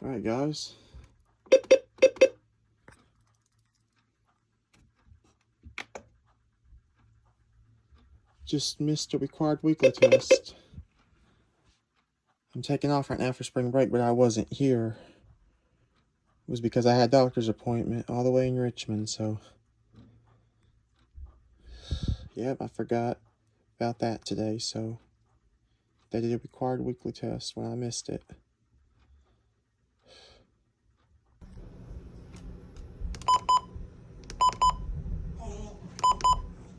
Alright, guys. Just missed the required weekly test. I'm taking off right now for spring break, but I wasn't here. It was because I had a doctor's appointment all the way in Richmond, so... Yep, I forgot about that today, so... They did a required weekly test when I missed it.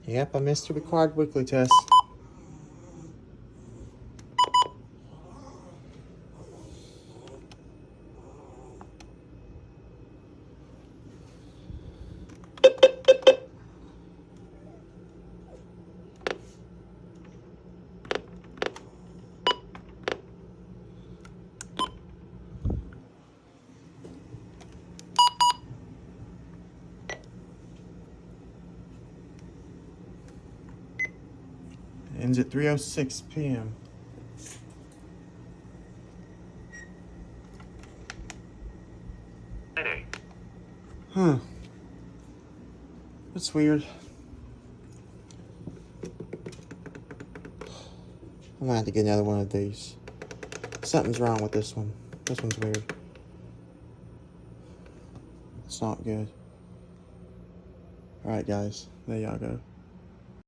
Yep, I missed the required weekly test. Ends at 3:06 p.m. Huh. That's weird. I'm gonna have to get another one of these. Something's wrong with this one. This one's weird. It's not good. Alright, guys. There y'all go.